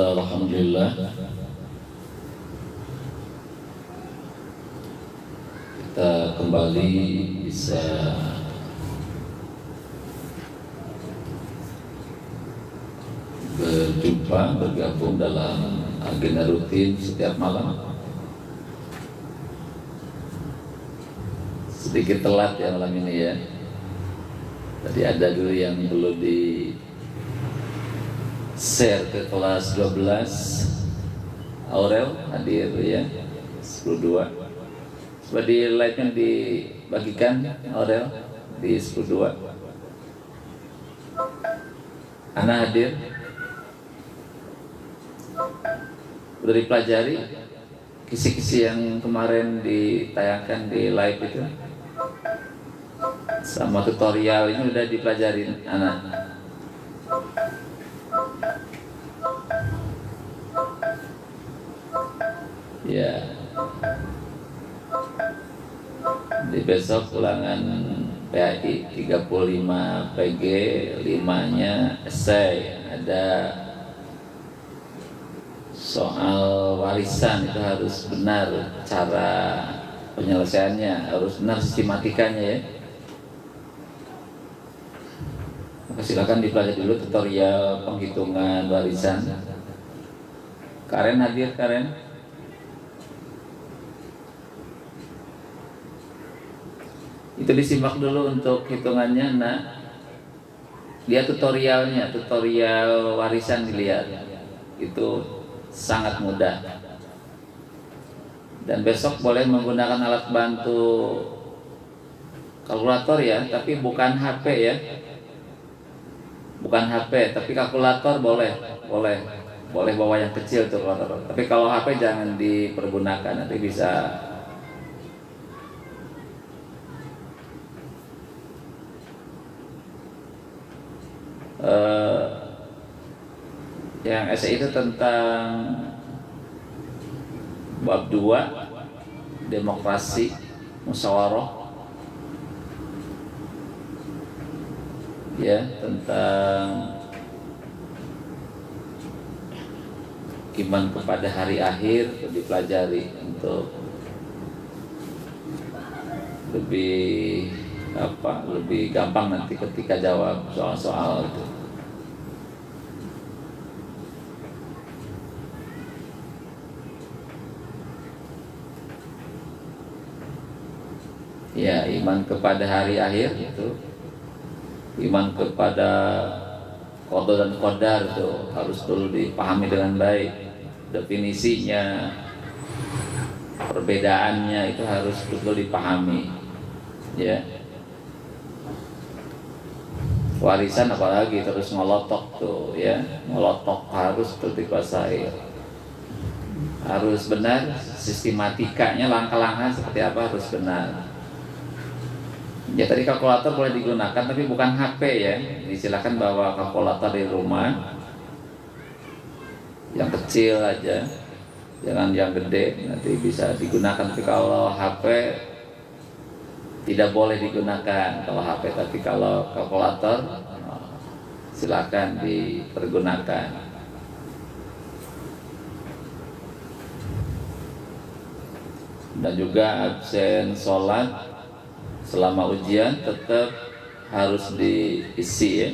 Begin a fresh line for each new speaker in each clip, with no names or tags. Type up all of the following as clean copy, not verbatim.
Bismillah, alhamdulillah. Kita kembali bisa bergabung dalam agenda rutin setiap malam. Sedikit telat ya malam ini ya. Tadi ada dulu yang belum di share ke kelas 12. Aurel hadir ya, 10.2. Coba di like-nya dibagikan Aurel di 10.2. Ana hadir. Udah dipelajari kisi-kisi yang kemarin ditayangkan di live itu, sama tutorial ini udah dipelajarin anak. Ya, di besok ulangan PAI 35 PG, 5-nya esai. Ada soal warisan, itu harus benar cara penyelesaiannya, harus benar sistematikanya ya. Maka silakan dipelajari dulu tutorial penghitungan warisan. Karen hadir, Karen? Itu disimak dulu untuk hitungannya, nak. Lihat tutorialnya, tutorial warisan dilihat. Itu sangat mudah. Dan besok boleh menggunakan alat bantu kalkulator ya, tapi bukan HP ya. Bukan HP, tapi kalkulator boleh bawa yang kecil tuh kalkulator. Tapi kalau HP jangan dipergunakan, nanti bisa yang essay itu tentang bab 2, demokrasi musyawarah ya, tentang iman kepada hari akhir. Dipelajari untuk lebih gampang nanti ketika jawab soal-soal itu. Ya, iman kepada hari akhir itu, iman kepada qada dan qadar itu harus dulu dipahami dengan baik. Definisinya, perbedaannya itu harus betul dipahami ya. Warisan apalagi terus ngolotok tuh ya, ngolotok harus betul dikuasai, harus benar sistematikanya, langkah-langkah seperti apa harus benar ya. Tadi kalkulator boleh digunakan tapi bukan HP ya. Silakan bawa kalkulator di rumah yang kecil aja, jangan yang gede, nanti bisa digunakan. Tapi kalau HP tidak boleh digunakan kalau HP, tapi kalau kalkulator silakan dipergunakan. Dan juga absen sholat selama ujian tetap harus diisi ya.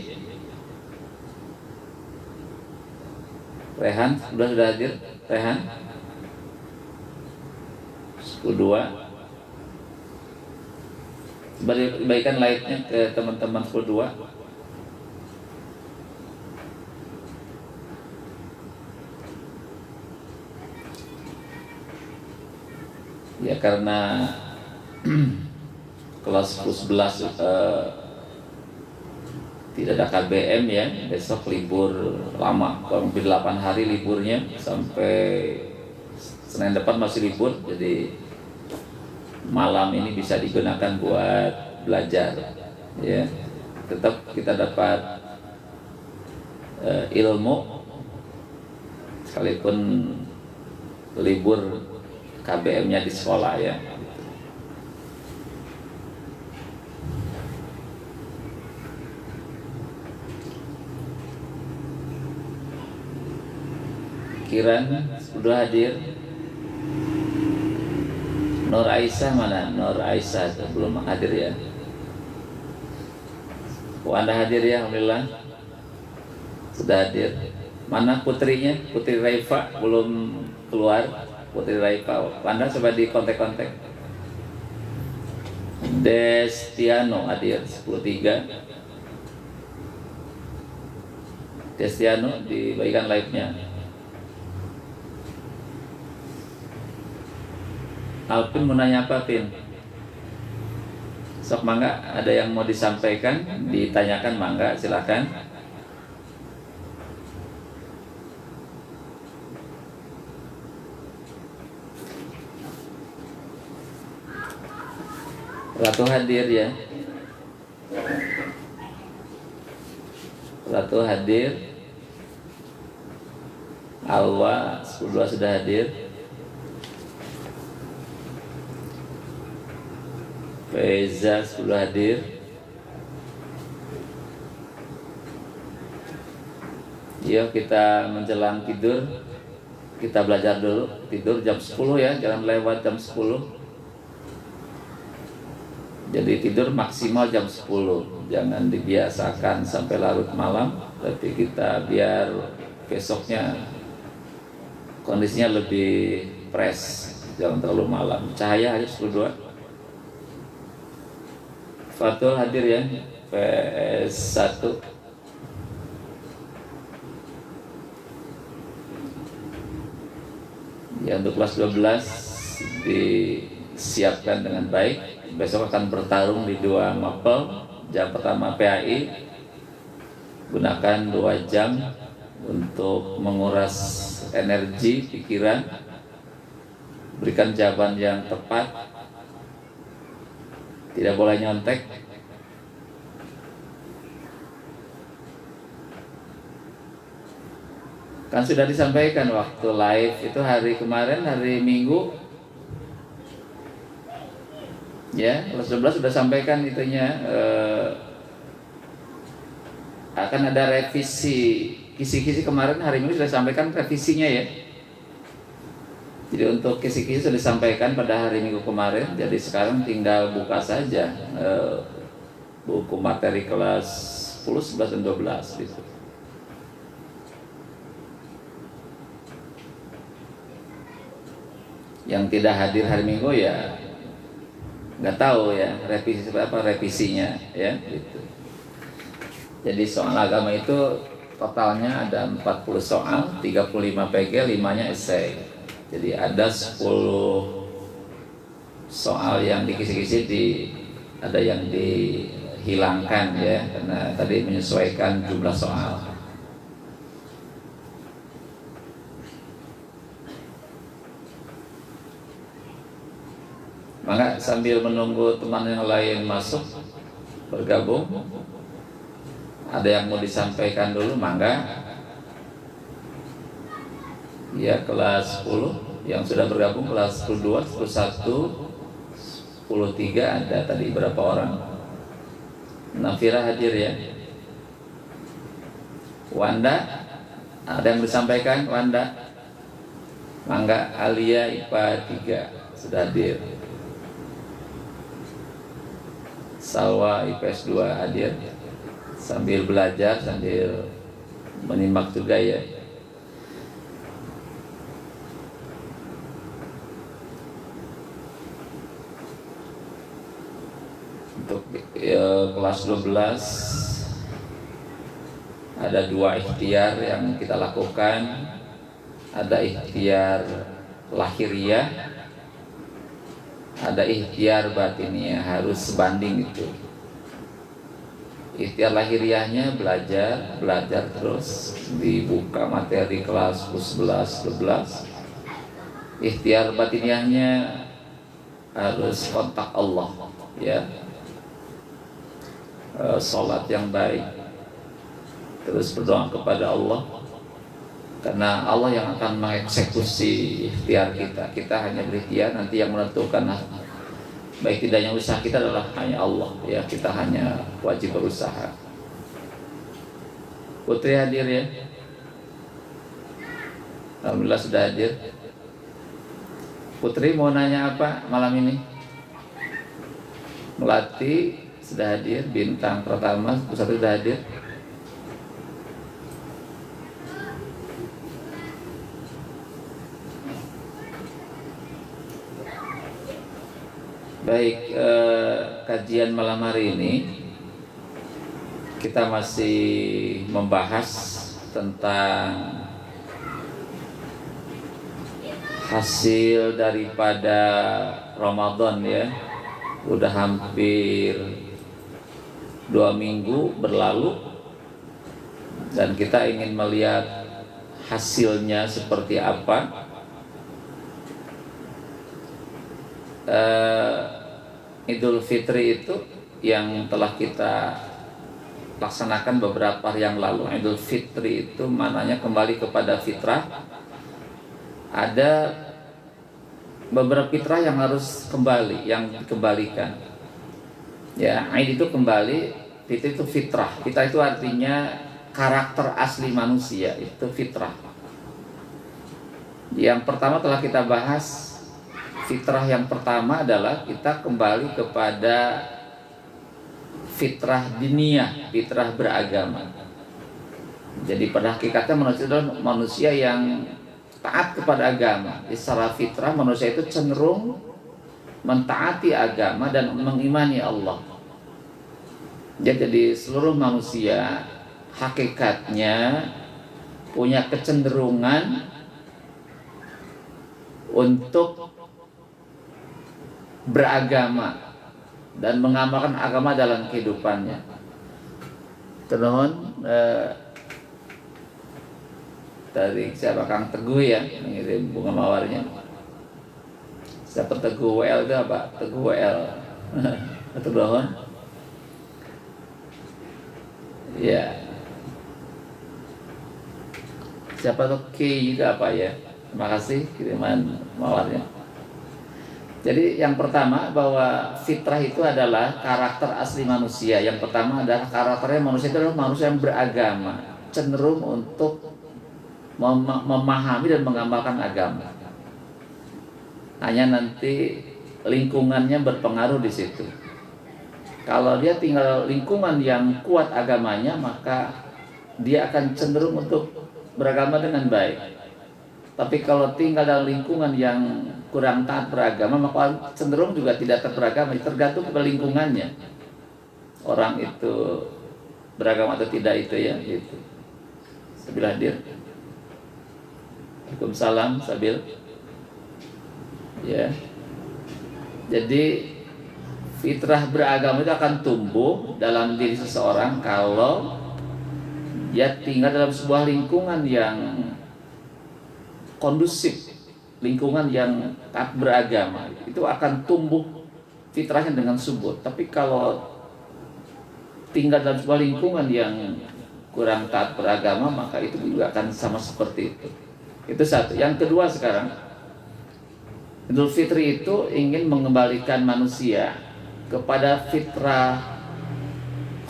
Rehan sudah hadir? Rehan 10.2. Baikkan like-nya ke teman-teman 10.2. Ya, karena kelas 10-11 tidak ada KBM ya, besok libur lama, kurang lebih 8 hari liburnya, sampai Senin depan masih libur. Jadi malam ini bisa digunakan buat belajar ya. Tetap kita dapat ilmu sekalipun libur KBM-nya di sekolah ya. Kiran sudah hadir. Nur Aisyah mana? Nur Aisyah belum hadir ya. Anda hadir ya, alhamdulillah. Sudah hadir. Mana putrinya? Putri Raifa belum keluar. Putri Raifa. Anda coba di kontak-kontak. Destiano hadir 10.3. Destiano dibagikan live-nya. Alvin mau nanya apa, Pin? Sok mangga, ada yang mau disampaikan, ditanyakan mangga, silakan. Ratu hadir ya. Ratu hadir. Alwa 10.2 sudah hadir. Feza sudah hadir. Yuk kita menjelang tidur, kita belajar dulu. Tidur jam 10 ya, jangan lewat jam 10. Jadi tidur maksimal jam 10. Jangan dibiasakan sampai larut malam. Tapi kita biar besoknya kondisinya lebih fresh. Jangan terlalu malam. Cahaya harus 10.2. Fatul hadir ya, PS1. Ya, untuk kelas 12 disiapkan dengan baik. Besok akan bertarung di 2 mapel. Jam pertama PAI. Gunakan 2 jam untuk menguras energi, pikiran. Berikan jawaban yang tepat. Tidak boleh nyontek. Kan sudah disampaikan waktu live itu hari kemarin, hari Minggu. Ya, kelas 12 sudah sampaikan itunya. Akan ada revisi kisi-kisi kemarin hari Minggu sudah sampaikan revisinya ya. Jadi untuk kisi-kisi sudah disampaikan pada hari Minggu kemarin. Jadi sekarang tinggal buka saja buku materi kelas 10, 11, dan 12 gitu. Yang tidak hadir hari Minggu ya nggak tahu ya revisi apa revisinya ya gitu. Jadi soal agama itu totalnya ada 40 soal, 35 PG, 5-nya esai. Jadi ada 10 soal yang dikisi-kisi, ada yang dihilangkan ya, karena tadi menyesuaikan jumlah soal. Maka sambil menunggu teman yang lain masuk bergabung, ada yang mau disampaikan dulu, mangga. Ya, kelas 10 yang sudah bergabung, kelas 10.2, 10.1, 10.3 ada tadi berapa orang. Nafira hadir ya. Wanda, ada yang disampaikan? Wanda, mangga. Alia IPA 3 sudah hadir. Salwa IPS 2 hadir. Sambil belajar, sambil menyimak juga ya. Untuk kelas 12 ada 2 ikhtiar yang kita lakukan. Ada ikhtiar lahiriah, ada ikhtiar batiniah, harus sebanding itu. Ikhtiar lahiriahnya belajar terus, dibuka materi kelas 11, 12. Ikhtiar batiniahnya harus kontak Allah ya. Sholat yang baik, terus berdoa kepada Allah, karena Allah yang akan mengeksekusi ikhtiar kita. Kita hanya berikhtiar, nanti yang menentukan baik tidaknya usaha kita adalah hanya Allah ya. Kita hanya wajib berusaha. Putri hadir ya. Alhamdulillah sudah hadir. Putri mau nanya apa malam ini? Melati sudah hadir, Bintang Pertama satu sudah hadir. Baik, kajian malam hari ini kita masih membahas tentang hasil daripada Ramadan ya. Udah hampir 2 minggu berlalu dan kita ingin melihat hasilnya seperti apa. Idul Fitri itu yang telah kita laksanakan beberapa hari yang lalu. Idul Fitri itu maknanya kembali kepada fitrah. Ada beberapa fitrah yang harus kembali, yang dikembalikan. Ya, Aid itu kembali, Fitri itu fitrah. Fitrah itu artinya karakter asli manusia, itu fitrah. Yang pertama telah kita bahas, fitrah yang pertama adalah kita kembali kepada fitrah diniyah, fitrah beragama. Jadi pada hakikatnya manusia adalah manusia yang taat kepada agama. Secara fitrah manusia itu cenderung mentaati agama dan mengimani Allah. Jadi seluruh manusia hakikatnya punya kecenderungan untuk beragama dan mengamalkan agama dalam kehidupannya. Terus dari siapa Kang Teguh ya mengirim bunga mawarnya. Siapa Teguh WL itu apa? Teguh WL atau dohon? Ya. Siapa tuh K juga apa ya? Terima kasih kiriman mawarnya. Jadi yang pertama bahwa fitrah itu adalah karakter asli manusia. Yang pertama adalah karakternya manusia itu adalah manusia yang beragama, cenderung untuk memahami dan mengamalkan agama. Hanya nanti lingkungannya berpengaruh di situ. Kalau dia tinggal lingkungan yang kuat agamanya, maka dia akan cenderung untuk beragama dengan baik. Tapi kalau tinggal dalam lingkungan yang kurang taat beragama, maka cenderung juga tidak taat beragama. Tergantung pada lingkungannya. Orang itu beragama atau tidak itu ya, gitu. Sebelah hadir. Waalaikumsalam, Sabil. Ya. Jadi fitrah beragama itu akan tumbuh dalam diri seseorang kalau dia tinggal dalam sebuah lingkungan yang kondusif, lingkungan yang taat beragama. Itu akan tumbuh fitrahnya dengan subur. Tapi kalau tinggal dalam sebuah lingkungan yang kurang taat beragama, maka itu juga akan sama seperti itu. Itu satu. Yang kedua sekarang, Idul Fitri itu ingin mengembalikan manusia kepada fitrah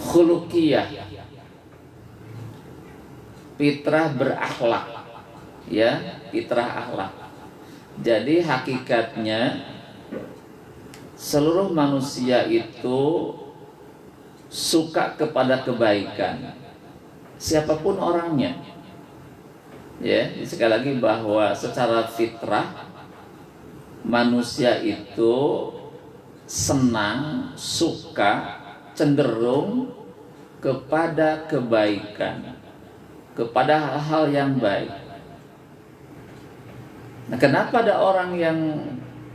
khuluqiyah, fitrah berakhlak, ya, fitrah akhlak. Jadi hakikatnya seluruh manusia itu suka kepada kebaikan, siapapun orangnya. Ya, sekali lagi bahwa secara fitrah manusia itu senang, suka, cenderung kepada kebaikan, kepada hal-hal yang baik. Nah, kenapa ada orang yang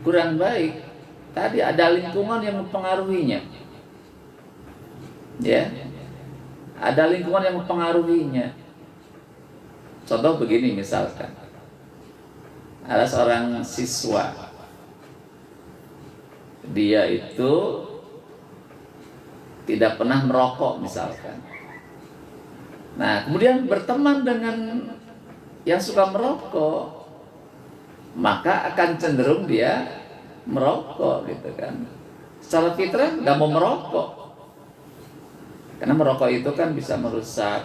kurang baik? Tadi ada lingkungan yang mempengaruhinya. Ya, ada lingkungan yang mempengaruhinya. Contoh begini misalkan, ada seorang siswa, dia itu tidak pernah merokok misalkan. Nah, kemudian berteman dengan yang suka merokok, maka akan cenderung dia merokok gitu kan. Secara fitrah nggak mau merokok, karena merokok itu kan bisa merusak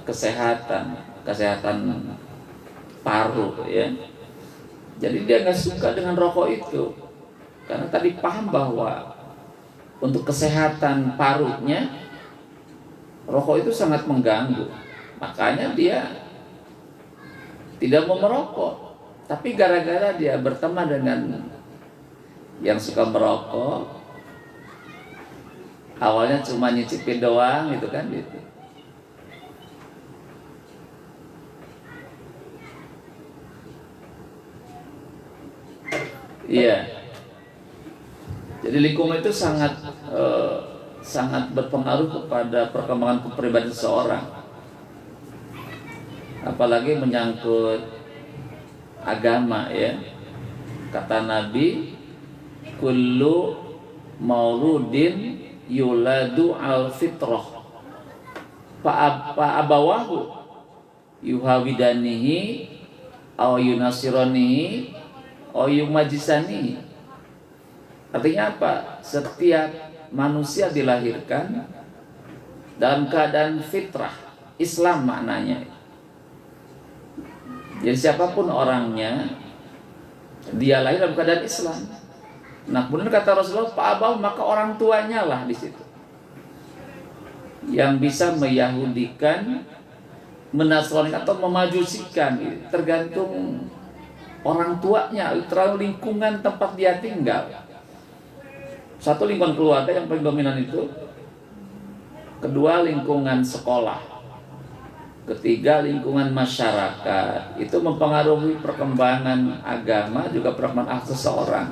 kesehatan paru ya. Jadi dia nggak suka dengan rokok itu karena tadi paham bahwa untuk kesehatan parunya rokok itu sangat mengganggu. Makanya dia tidak mau merokok. Tapi gara-gara dia berteman dengan yang suka merokok, awalnya cuma nyicipin doang gitu kan gitu. Iya. Jadi lingkungan itu sangat berpengaruh kepada perkembangan kepribadian seseorang. Apalagi menyangkut agama ya. Kata Nabi, kullu mauludin yuladu al fitrah fa abawahu yuhawidanihi aw yunasiranihi aw yumajisanihi. Artinya apa? Setiap manusia dilahirkan dalam keadaan fitrah Islam maknanya. Jadi siapapun orangnya, dia lahir dalam keadaan Islam. Nah, kemudian kata Rasulullah, Pak maka orang tuanya lah di situ yang bisa meyahudikan, menasranikan atau memajusikan, tergantung orang tuanya, terlalu lingkungan tempat dia tinggal. Satu, lingkungan keluarga yang paling dominan itu. Kedua, lingkungan sekolah. Ketiga, lingkungan masyarakat. Itu mempengaruhi perkembangan agama, juga perkembangan akhlak seseorang.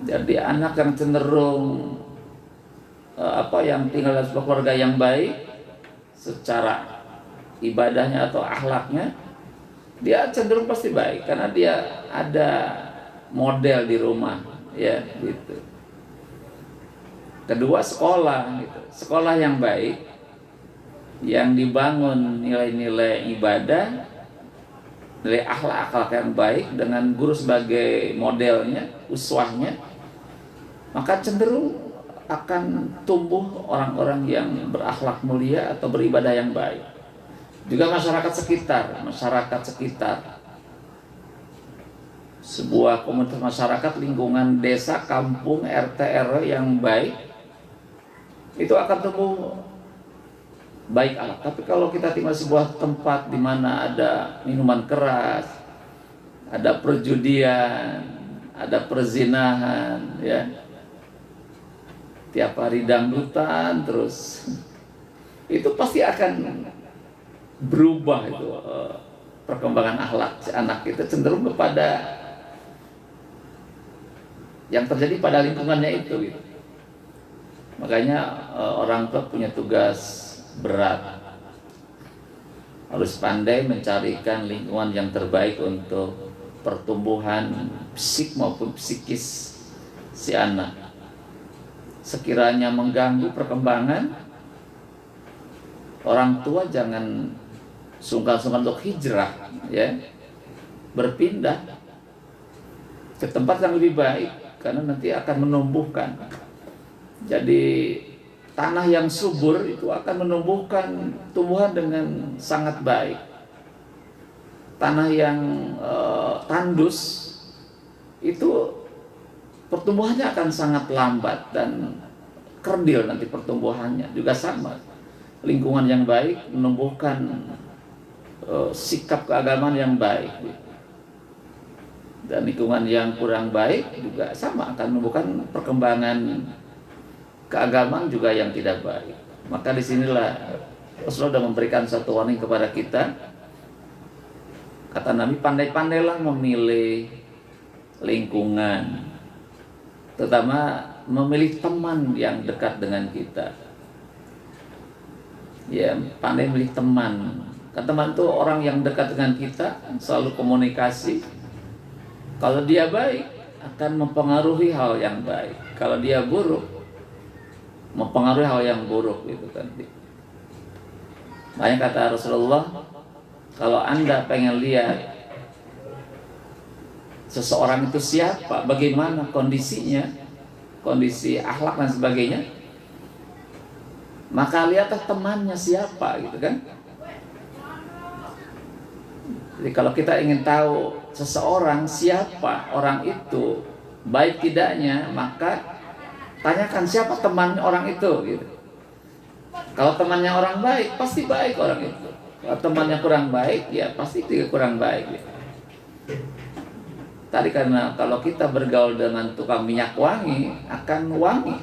Jadi anak yang cenderung yang tinggal dalam sebuah keluarga yang baik secara ibadahnya atau akhlaknya, dia cenderung pasti baik karena dia ada model di rumah ya gitu. Kedua, sekolah gitu. Sekolah yang baik yang dibangun nilai-nilai ibadah, nilai akhlak-akhlak yang baik dengan guru sebagai modelnya, uswahnya, maka cenderung akan tumbuh orang-orang yang berakhlak mulia atau beribadah yang baik. Juga masyarakat sekitar. Sebuah komunitas masyarakat, lingkungan desa, kampung, RT, RW yang baik, itu akan tumbuh baik akhlak. Tapi kalau kita tinggal sebuah tempat di mana ada minuman keras, ada perjudian, ada perzinahan, ya, tiap hari dangdutan terus, itu pasti akan berubah itu perkembangan akhlak si anak itu cenderung kepada yang terjadi pada lingkungannya itu. Gitu. Makanya orang tua punya tugas berat, harus pandai mencarikan lingkungan yang terbaik untuk pertumbuhan fisik maupun psikis si anak. Sekiranya mengganggu perkembangan, orang tua jangan sungkan-sungkan untuk hijrah ya, berpindah ke tempat yang lebih baik karena nanti akan menumbuhkan. Jadi tanah yang subur itu akan menumbuhkan tumbuhan dengan sangat baik. Tanah yang tandus itu pertumbuhannya akan sangat lambat dan kerdil nanti pertumbuhannya. Juga sama, lingkungan yang baik menumbuhkan sikap keagamaan yang baik. Dan lingkungan yang kurang baik juga sama akan menumbuhkan perkembangan keagamaan juga yang tidak baik. Maka disinilah Rasulullah sudah memberikan satu warning kepada kita. Kata Nabi, pandai-pandailah memilih lingkungan, terutama memilih teman yang dekat dengan kita. Ya, pandai memilih teman. Kan teman itu orang yang dekat dengan kita, selalu komunikasi. Kalau dia baik, akan mempengaruhi hal yang baik. Kalau dia buruk, mempengaruhi hal yang buruk gitu kan. Makanya kata Rasulullah, kalau Anda pengen lihat seseorang itu siapa, bagaimana kondisinya, kondisi akhlak dan sebagainya, maka lihatlah temannya siapa gitu kan. Jadi kalau kita ingin tahu seseorang siapa orang itu, baik tidaknya, maka tanyakan siapa teman orang itu gitu. Kalau temannya orang baik, pasti baik orang itu. Kalau temannya kurang baik, ya pasti dia kurang baik gitu. Tadi karena kalau kita bergaul dengan tukang minyak wangi, akan wangi.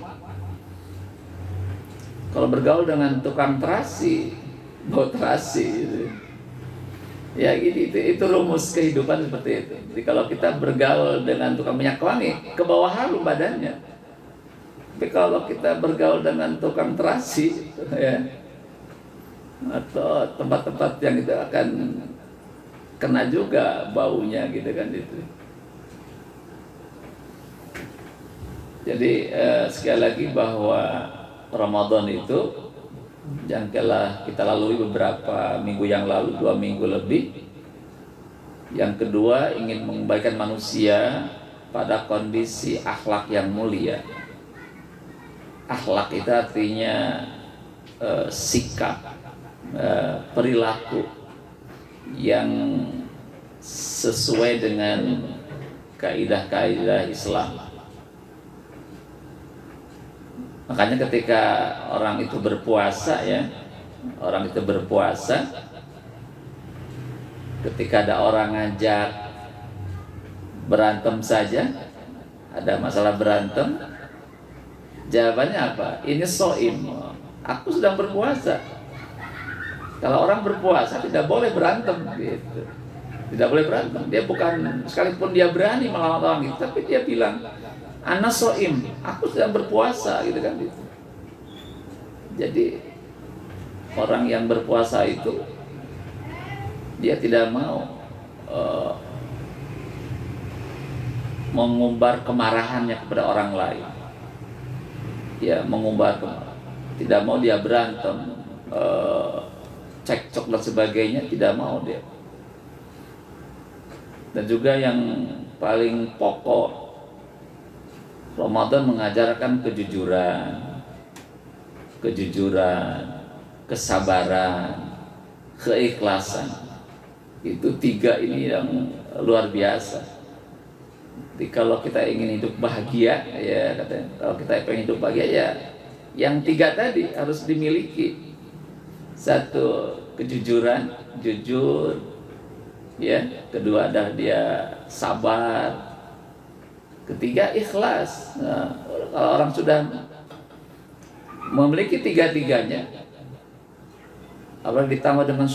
Kalau bergaul dengan tukang terasi, bau terasi gitu. Ya gitu, itu rumus kehidupan seperti itu. Jadi kalau kita bergaul dengan tukang minyak wangi, ke bawah halu badannya. Tapi kalau kita bergaul dengan tukang terasi, ya, atau tempat-tempat yang itu akan kena juga baunya gitu kan itu. Jadi sekali lagi bahwa Ramadan itu yang telah kita lalui beberapa minggu yang lalu, 2 minggu lebih. Yang kedua, ingin mengembalikan manusia pada kondisi akhlak yang mulia. Akhlak itu artinya sikap, perilaku yang sesuai dengan kaidah-kaidah Islam. Makanya ketika orang itu berpuasa, ya, orang itu berpuasa, ketika ada orang ngajak berantem saja, ada masalah berantem, jawabannya apa? Ini soim, aku sedang berpuasa. Kalau orang berpuasa tidak boleh berantem, gitu. Tidak boleh berantem. Dia bukan, sekalipun dia berani melawan orang itu, tapi dia bilang, Ana soim, aku sedang berpuasa, gitu kan gitu. Jadi orang yang berpuasa itu dia tidak mau mengumbar kemarahannya kepada orang lain. Ya, mengumbar kemarahan. Tidak mau dia berantem, cekcok dan sebagainya, tidak mau dia. Dan juga yang paling pokok, Ramadan mengajarkan kejujuran, kesabaran, keikhlasan. Itu 3 ini yang luar biasa. Jadi kalau kita ingin hidup bahagia, ya katanya, kalau kita ingin hidup bahagia, ya yang 3 tadi harus dimiliki. 1, kejujuran, jujur, ya. Kedua adalah dia sabar. Ketiga, ikhlas. Nah, kalau orang sudah memiliki 3-tiganya, apalagi ditambah dengan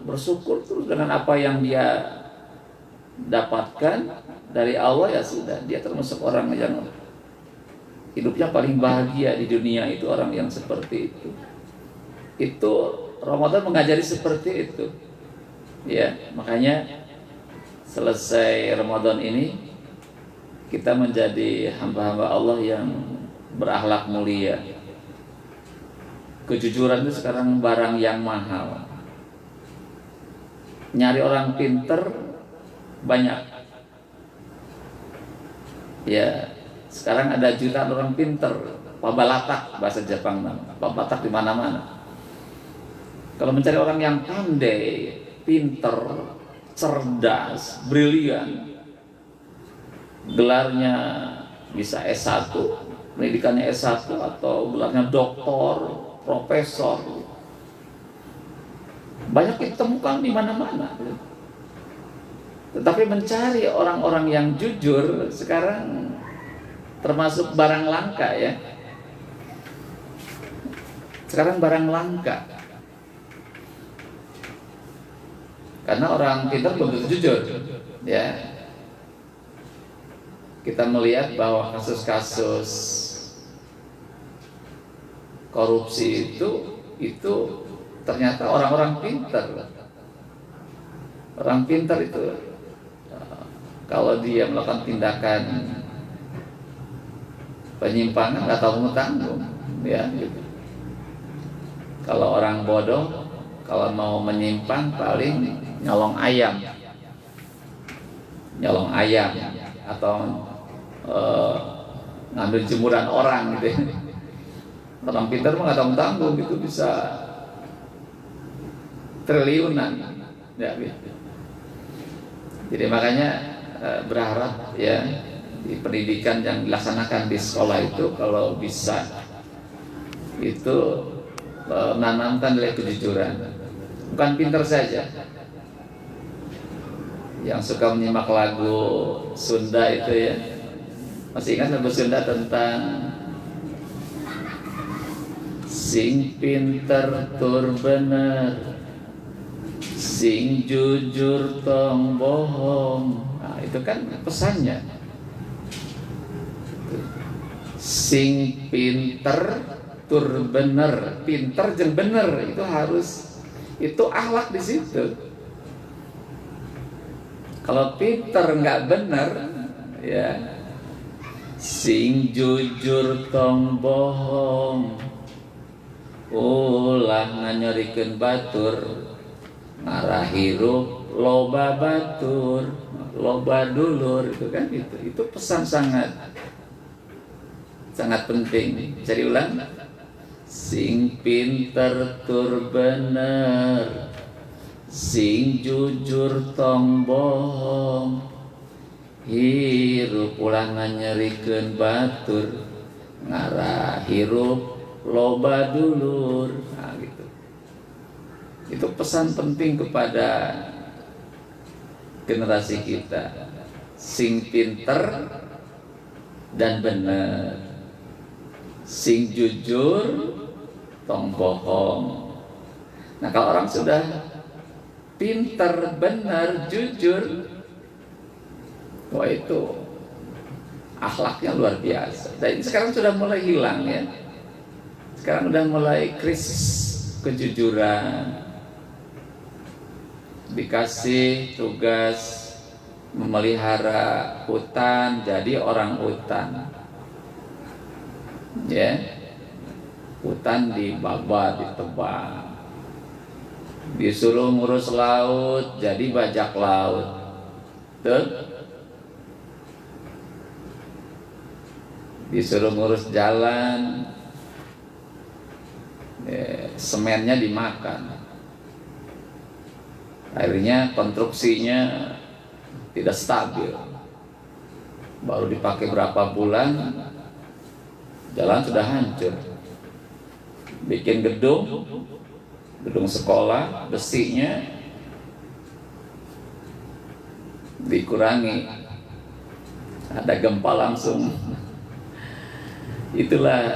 bersyukur terus dengan apa yang dia dapatkan dari Allah, ya sudah, dia termasuk orang yang hidupnya paling bahagia di dunia. Itu orang yang seperti itu. Itu Ramadan mengajari seperti itu. Ya, makanya selesai Ramadan ini kita menjadi hamba-hamba Allah yang berakhlak mulia. Kejujuran itu sekarang barang yang mahal. Nyari orang pinter banyak. Ya, sekarang ada jutaan orang pinter, pabalatak bahasa Jepang namanya. Pabalatak di mana-mana. Kalau mencari orang yang pandai, pinter, cerdas, brilian, gelarnya bisa S1, pendidikannya S1, atau gelarnya doktor, profesor, banyak ditemukan di mana-mana. Tetapi mencari orang-orang yang jujur sekarang termasuk barang langka, ya. Sekarang barang langka. Karena orang pintar belum tentu jujur, ya. Kita melihat bahwa kasus-kasus korupsi itu ternyata orang-orang pintar. Orang pintar itu kalau dia melakukan tindakan penyimpangan nggak tanggung-tanggung, ya gitu. Kalau orang bodoh, kalau mau menyimpang paling nyolong ayam atau ngambil jemuran orang gitu ya. Orang pintar mah nggak tanggung-tanggung, itu bisa triliunan, ya gitu. Jadi makanya berharap ya di pendidikan yang dilaksanakan di sekolah itu kalau bisa itu menanamkan nilai kejujuran, bukan pintar saja. Yang suka menyimak lagu Sunda itu ya, masih ingat lagu Sunda tentang sing pinter tur bener, sing jujur tong bohong. Nah, itu kan pesannya. Sing pinter tur bener, pinter jeung bener itu harus, itu akhlak di situ. Kalau pinter nggak bener, ya sing jujur tong bohong, ulah nganyerikeun batur, ngarah hirup loba batur, loba dulur, itu kan itu pesan sangat penting. Cari ulang, sing pinter tur bener, sing jujur tong bohong, hirup ulah nganyerikeun batur, ngarah hirup loba dulur. Nah, gitu. Itu pesan penting kepada generasi kita. Sing pinter dan bener, sing jujur tong bohong. Nah, kalau orang sudah pinter, benar, jujur, wah itu akhlaknya luar biasa. Dan ini sekarang sudah mulai hilang ya. Sekarang sudah mulai krisis kejujuran. Dikasih tugas memelihara hutan, jadi orang hutan. Ya, hutan dibabat, ditebang. Disuruh ngurus laut, jadi bajak laut. Tuh. Disuruh ngurus jalan, semennya dimakan. Akhirnya konstruksinya tidak stabil. Baru dipakai berapa bulan, jalan sudah hancur. Bikin gedung sekolah, besinya dikurangi, ada gempa langsung. Itulah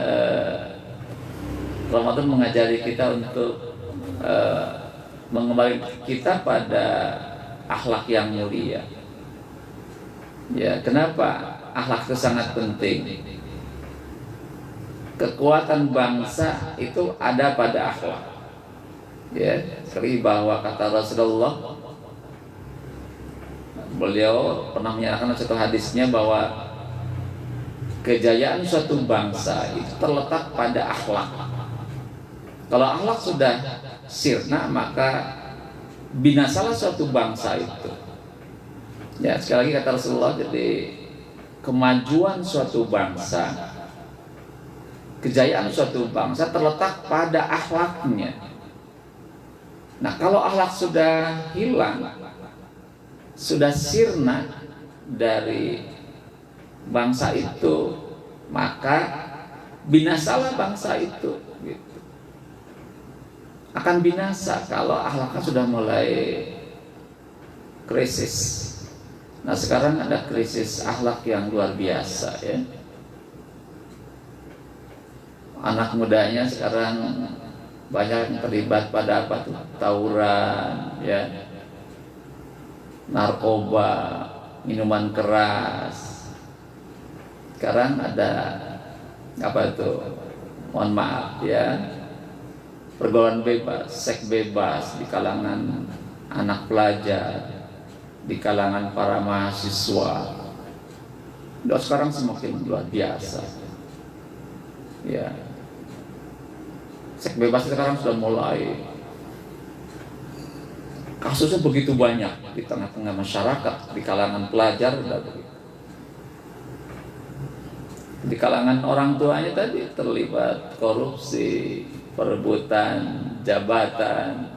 Ramadan mengajari kita untuk mengembalikan kita pada akhlak yang mulia. Ya, kenapa akhlak itu sangat penting? Kekuatan bangsa itu ada pada akhlak. Ya, sekali bahwa kata Rasulullah, beliau pernah menyatakan satu hadisnya bahwa kejayaan suatu bangsa itu terletak pada akhlak. Kalau akhlak sudah sirna, maka binasalah suatu bangsa itu. Ya, sekali lagi kata Rasulullah, jadi kemajuan suatu bangsa, kejayaan suatu bangsa terletak pada akhlaknya. Nah, kalau akhlak sudah hilang, sudah sirna dari bangsa itu, maka binasalah bangsa itu. Gitu. Akan binasa kalau akhlaknya sudah mulai krisis. Nah, sekarang ada krisis akhlak yang luar biasa ya. Anak mudanya sekarang banyak yang terlibat pada apa tuh? Tawuran, ya, narkoba, minuman keras. Sekarang ada apa tuh? Mohon maaf ya, pergaulan bebas, seks bebas di kalangan anak pelajar, di kalangan para mahasiswa. Dan sekarang semakin luar biasa. Ya. Seks bebas sekarang sudah mulai, kasusnya begitu banyak di tengah-tengah masyarakat, di kalangan pelajar sudah begitu. Di kalangan orang tuanya tadi terlibat korupsi, perebutan jabatan,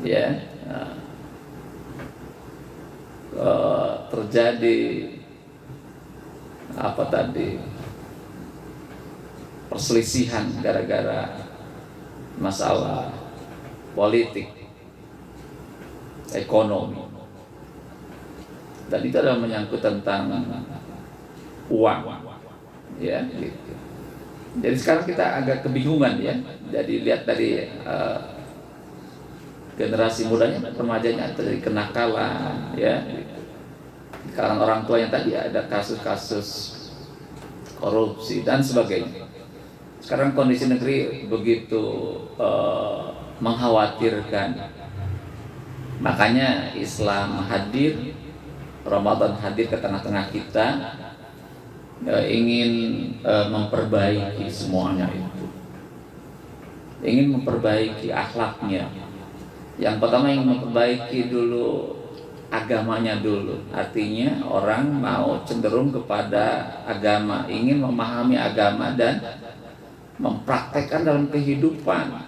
ya. Nah, terjadi apa tadi, perselisihan gara-gara masalah politik, ekonomi, dan itu adalah menyangkut tentang uang, ya. Gitu. Jadi sekarang kita agak kebingungan, ya. Jadi lihat dari generasi mudanya, remajanya terjadi kenakalan, ya. Sekarang orang tua yang tadi ada kasus-kasus korupsi dan sebagainya. Sekarang kondisi negeri begitu mengkhawatirkan. Makanya Islam hadir, Ramadan hadir ke tengah-tengah kita, ingin memperbaiki semuanya itu, ingin memperbaiki akhlaknya. Yang pertama ingin memperbaiki dulu agamanya dulu. Artinya orang mau cenderung kepada agama, ingin memahami agama dan mempraktekkan dalam kehidupan.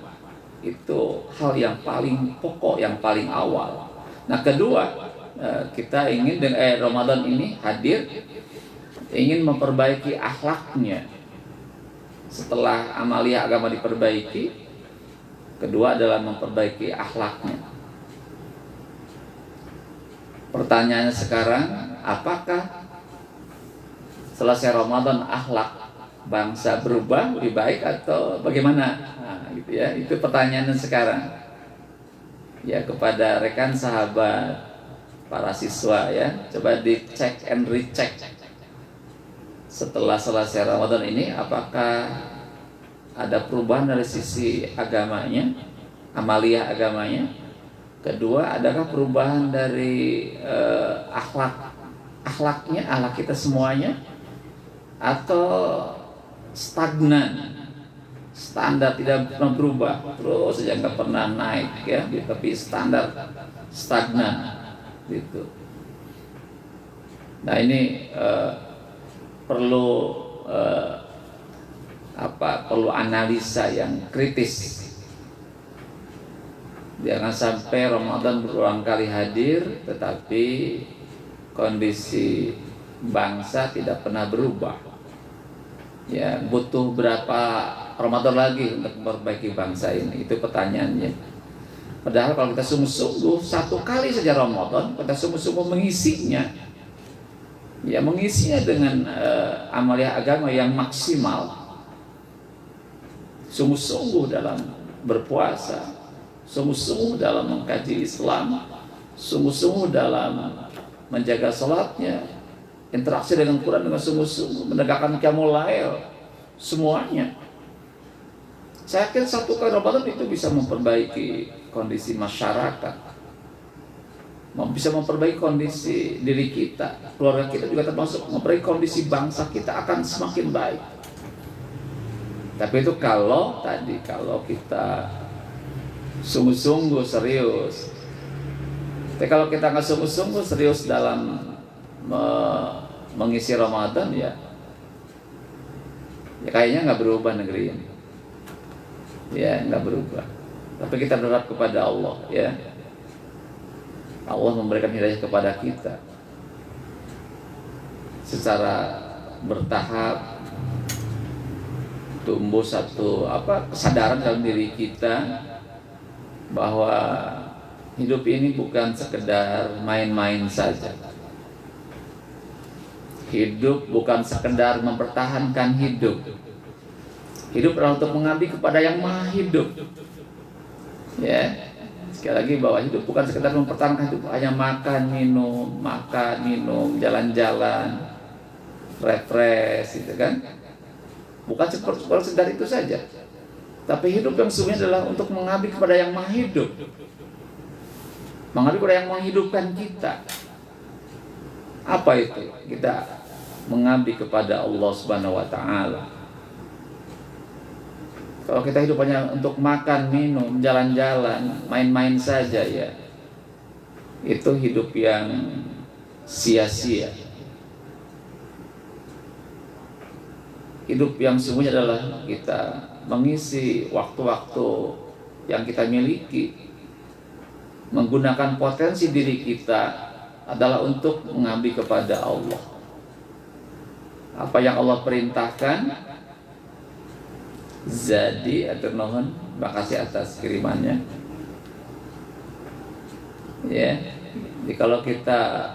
Itu hal yang paling pokok, yang paling awal. Nah, kedua, kita ingin dengan Ramadan ini hadir, ingin memperbaiki akhlaknya. Setelah amalia agama diperbaiki, kedua adalah memperbaiki akhlaknya. Pertanyaannya sekarang, apakah selesai Ramadan akhlak bangsa berubah lebih baik atau bagaimana? Nah, gitu ya. Itu pertanyaannya sekarang. Ya, kepada rekan sahabat para siswa, ya, coba dicek and recheck. Setelah selesai Ramadan ini, apakah ada perubahan dari sisi agamanya, amalia agamanya? Kedua, adakah perubahan dari akhlaknya, akhlak kita semuanya, atau stagnan, standar tidak pernah berubah, terus saja nggak pernah naik, ya, tapi standar stagnan, gitu. Nah, ini perlu perlu analisa yang kritis. Jangan sampai Ramadan berulang kali hadir tetapi kondisi bangsa tidak pernah berubah. Ya, butuh berapa Ramadan lagi untuk memperbaiki bangsa ini? Itu pertanyaannya. Padahal kalau kita sungguh-sungguh satu kali saja Ramadan, kita sungguh-sungguh mengisinya, ya, mengisinya dengan amalia agama yang maksimal, sungguh-sungguh dalam berpuasa, sungguh-sungguh dalam mengkaji Islam, sungguh-sungguh dalam menjaga salatnya, interaksi dengan Quran dengan sungguh-sungguh, menegakkan qiyamul lail, semuanya. Saya yakin satu kali Ramadan itu bisa memperbaiki kondisi masyarakat, bisa memperbaiki kondisi diri kita, keluarga kita juga termasuk, memperbaiki kondisi bangsa kita akan semakin baik. Tapi itu kalau kita sungguh-sungguh serius. Tapi kalau kita nggak sungguh-sungguh serius dalam mengisi Ramadan, ya kayaknya nggak berubah negeri ini. Ya, nggak berubah. Tapi kita berharap kepada Allah, ya. Allah memberikan hidayah kepada kita secara bertahap, tumbuh satu kesadaran dalam diri kita bahwa hidup ini bukan sekedar main-main saja. Hidup bukan sekedar mempertahankan hidup. Hidup adalah untuk mengabdi kepada yang Maha Hidup. Ya, sekali lagi bahwa hidup bukan sekedar mempertahankan hidup, hanya makan, minum, jalan-jalan, refresh, gitu kan? Bukan sekedar itu saja. Tapi hidup yang sesungguhnya adalah untuk mengabdi kepada yang Maha Hidup, mengabdi kepada yang menghidupkan kita. Apa itu? Kita mengabdi kepada Allah Subhanahu wa Ta'ala. Kalau kita hidup hanya untuk makan, minum, jalan-jalan, main-main saja, ya, itu hidup yang sia-sia. Hidup yang sesungguhnya adalah kita mengisi waktu-waktu yang kita miliki, menggunakan potensi diri kita adalah untuk mengabdi kepada Allah. Apa yang Allah perintahkan, jadi atur nuhun, makasih atas kirimannya. Ya, jadi kalau kita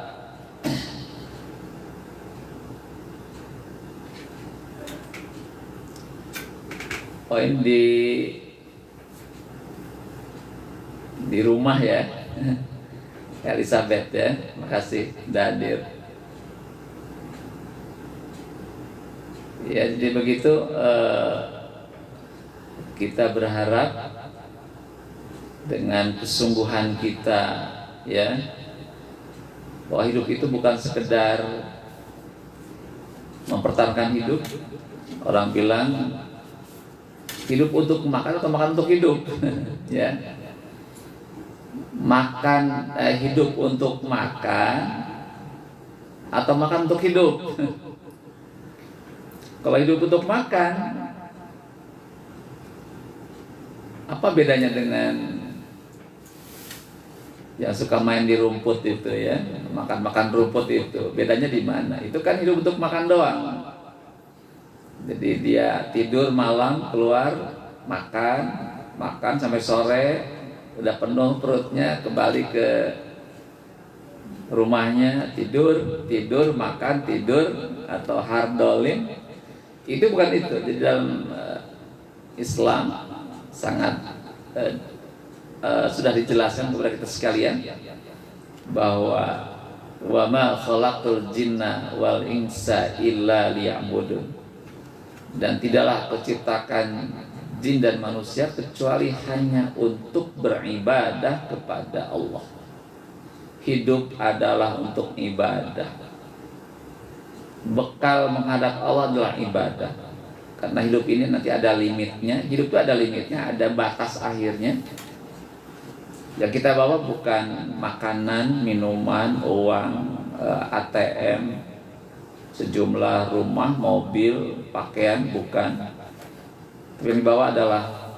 poin di rumah ya, Elizabeth ya, makasih udah hadir. Ya, jadi begitu kita berharap dengan kesungguhan kita ya, bahwa hidup itu bukan sekedar mempertahankan hidup. Orang bilang hidup untuk makan atau makan untuk hidup ya. Hidup untuk makan atau makan untuk hidup. Kalau hidup untuk makan, apa bedanya dengan yang suka main di rumput itu ya, makan rumput itu? Bedanya di mana? Itu kan hidup untuk makan doang. Jadi dia tidur malam, keluar makan sampai sore, udah penuh perutnya, kembali ke rumahnya, tidur makan tidur, atau hardolin. Itu bukan itu. Di dalam Islam sangat sudah dijelaskan kepada kita sekalian bahwa wa ma khalaqtul jinna wal insa illa liya'budun, dan tidaklah kuciptakan jin dan manusia kecuali hanya untuk beribadah kepada Allah. Hidup adalah untuk ibadah. Bekal menghadap Allah adalah ibadah. Karena hidup ini nanti ada limitnya. Hidup itu ada limitnya, ada batas akhirnya. Yang kita bawa bukan makanan, minuman, uang, ATM, sejumlah rumah, mobil, pakaian, bukan. Tapi yang dibawa adalah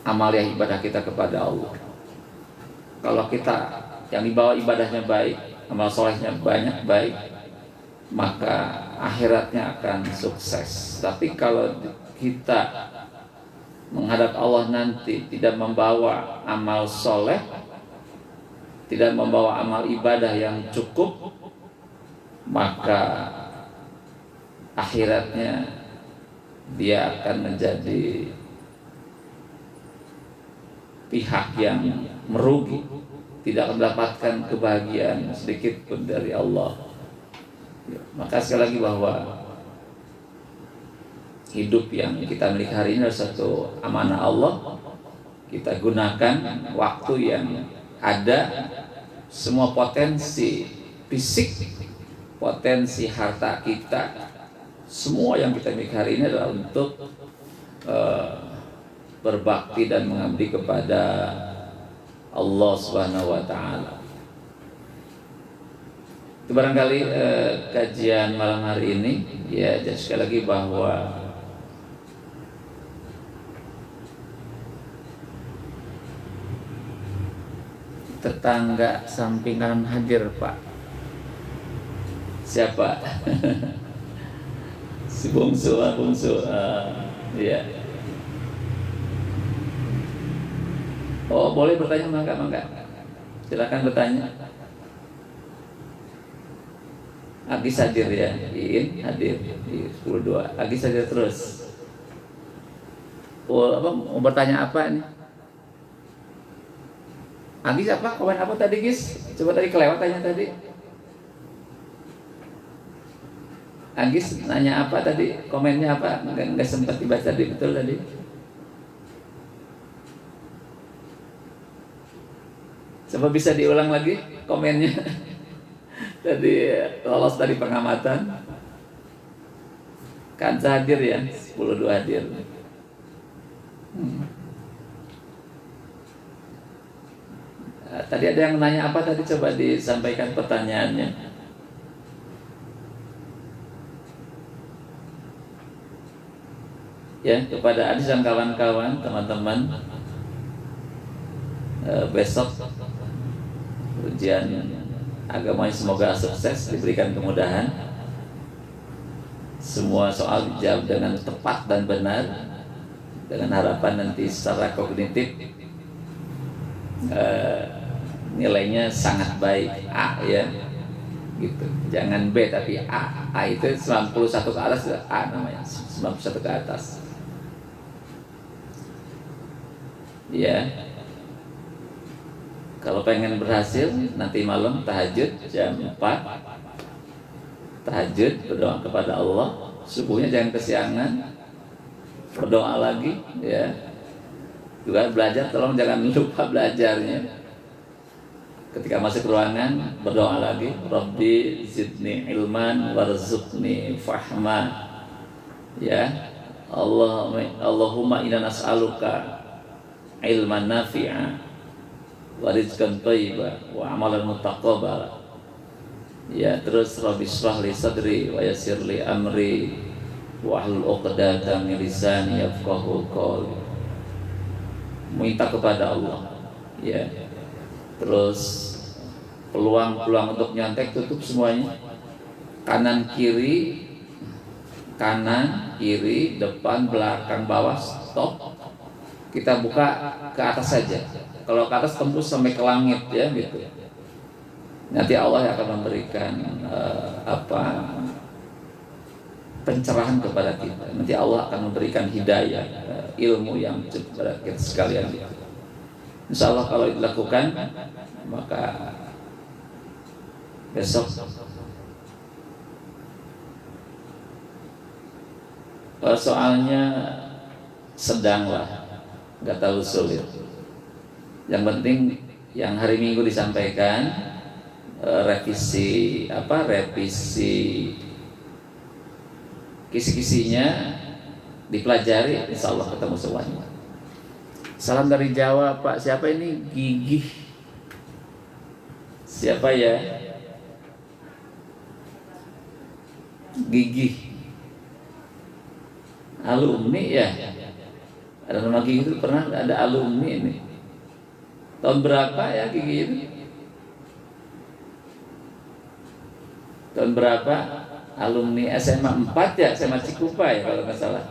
amaliah ibadah kita kepada Allah. Kalau kita yang dibawa ibadahnya baik, amal solehnya banyak baik, maka akhiratnya akan sukses. Tapi kalau kita menghadap Allah nanti tidak membawa amal soleh, tidak membawa amal ibadah yang cukup, maka akhiratnya dia akan menjadi pihak yang merugi, tidak mendapatkan kebahagiaan sedikit pun dari Allah. Maka sekali lagi bahwa hidup yang kita miliki hari ini adalah satu amanah Allah. Kita gunakan waktu yang ada, semua potensi fisik, potensi harta kita, semua yang kita miliki hari ini adalah untuk berbakti dan mengabdi kepada Allah Subhanahu wa Ta'ala. Itu barangkali kajian malam hari ini ya. Jadi sekali lagi bahwa tetangga sampingan hadir, Pak. Siapa? Si bungsu, ya. Oh, boleh bertanya, mangga. Silakan bertanya. Agis hadir ya, Iin hadir di 10.2. Agis hadir terus. Oh, apa mau bertanya apa nih? Agis apa? Komen apa tadi, Gis? Coba tadi kelewat tanya tadi. Agis nanya apa tadi? Komennya apa? Nggak sempat dibaca tadi, betul tadi. Coba bisa diulang lagi komennya. Tadi lolos dari pengamatan. Kan hadir ya, 10.2 hadir. Tadi ada yang nanya apa tadi, coba disampaikan pertanyaannya. Ya, kepada Adis dan kawan-kawan, teman-teman, besok ujian agamanya semoga sukses, diberikan kemudahan. Semua soal dijawab dengan tepat dan benar, dengan harapan nanti secara kognitif nilainya sangat baik, A ya, gitu. Jangan B tapi A. A itu 91 ke atas sudah A namanya, 91 ke atas. Ya. Kalau pengen berhasil nanti malam tahajud jam 4. Tahajud, berdoa kepada Allah. Subuhnya jangan kesiangan, berdoa lagi ya. Juga belajar, tolong jangan lupa belajarnya. Ketika masuk ruangan berdoa lagi, Rabbi zidni ilman warzuqni fahma. Ya. Allahumma inna nas'aluka ilman nafi'a wa rizqan thayyiban wa amalan mutaqabbala. Ya, terus Rabbi shrah li sadri wa yassir li amri wa hlul 'uqdatam min lisani yafqahu qawli. Minta kepada Allah. Ya. Terus peluang-peluang untuk nyontek tutup semuanya. Kanan kiri, depan, belakang, bawah, stop. Kita buka ke atas saja. Kalau ke atas tembus sampai ke langit ya gitu. Nanti Allah akan memberikan pencerahan kepada kita. Nanti Allah akan memberikan hidayah, ilmu yang kepada kita sekalian. Insya Allah kalau dilakukan, maka besok soalnya sedanglah, nggak terlalu sulit. Yang penting yang hari Minggu disampaikan revisi kisi-kisinya dipelajari, insya Allah ketemu semuanya. Salam dari Jawa, Pak. Siapa ini? Gigih. Siapa ya? Gigih. Alumni ya. Ada nama Gigih itu pernah ada alumni ini. Tahun berapa ya Gigih itu? Tahun berapa? Alumni SMA 4 ya, SMA Cikupa ya kalau nggak salah.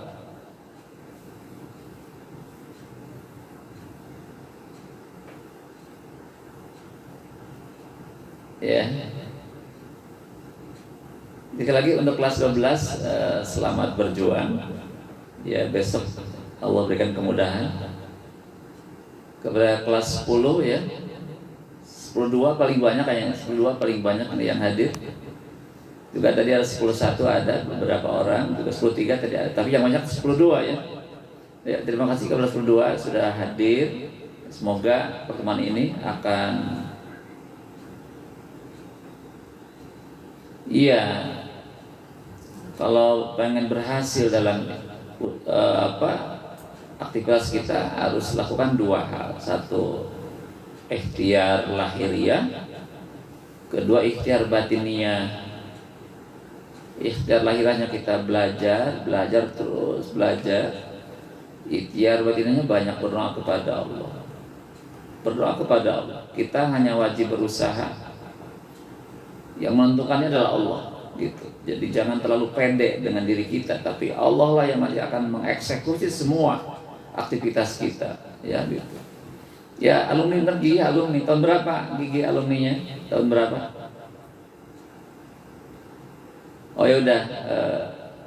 Ya. Sekali lagi untuk kelas 12 selamat berjuang. Ya, besok Allah berikan kemudahan. Kepada kelas 10 ya. 10-2 paling banyak kayaknya, 10-2 paling banyak yang hadir. Juga tadi ada 10-1 ada beberapa orang, juga 10-3 tadi ada, tapi yang banyak 10-2 ya. Ya, terima kasih kepada 10-2 sudah hadir. Semoga pertemuan ini akan kalau pengen berhasil dalam aktivitas kita harus lakukan dua hal. Satu, ikhtiar lahiriah. Kedua, ikhtiar batiniyah. Ikhtiar lahirahnya kita belajar terus belajar. Ikhtiar batiniyahnya banyak berdoa kepada Allah. Berdoa kepada Allah. Kita hanya wajib berusaha. Yang menentukannya adalah Allah, gitu. Jadi jangan terlalu pendek dengan diri kita, tapi Allah lah yang nanti akan mengeksekusi semua aktivitas kita, ya gitu. Ya, alumni Gigi, alumni tahun berapa Gigi alumninya? Tahun berapa? Oh ya udah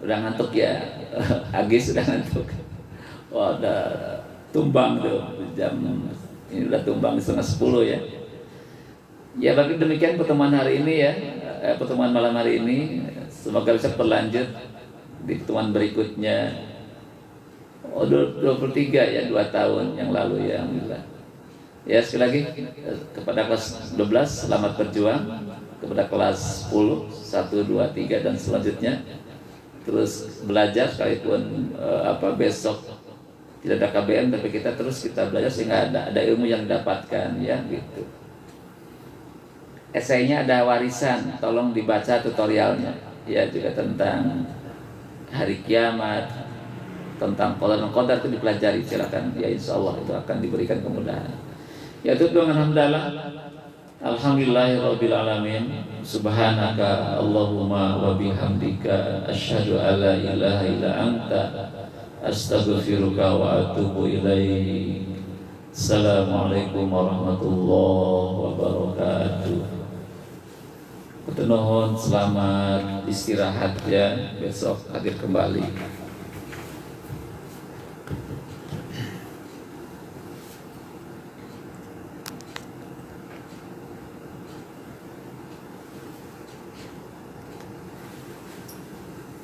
ngantuk ya. Agis sudah ngantuk. Wah, udah tumbang tuh jam ini, udah tumbang 9:30 ya. Ya, bagi demikian pertemuan hari ini ya, pertemuan malam hari ini. Semoga bisa berlanjut di pertemuan berikutnya. 23 ya, 2 tahun yang lalu ya, alhamdulillah. Ya, sekali lagi kepada kelas 12 selamat berjuang, kepada kelas 10 1, 2, 3 dan selanjutnya terus belajar, sekalipun besok tidak ada KBM, tapi kita belajar sehingga ada ilmu yang didapatkan ya gitu. Esainya ada warisan, tolong dibaca tutorialnya ya, juga tentang hari kiamat, tentang qadar dan qadar itu dipelajari, silakan ya, insya Allah itu akan diberikan kemudahan. Ya, itu alhamdulillah Alhamdulillahirabbil alamin. Subhanaka Allahumma wa bihamdika asyhadu an la ilaha illa anta astaghfiruka wa atubu ilaik. Assalamualaikum warahmatullahi wabarakatuh. Kutunuhun, selamat istirahat ya, besok hadir kembali.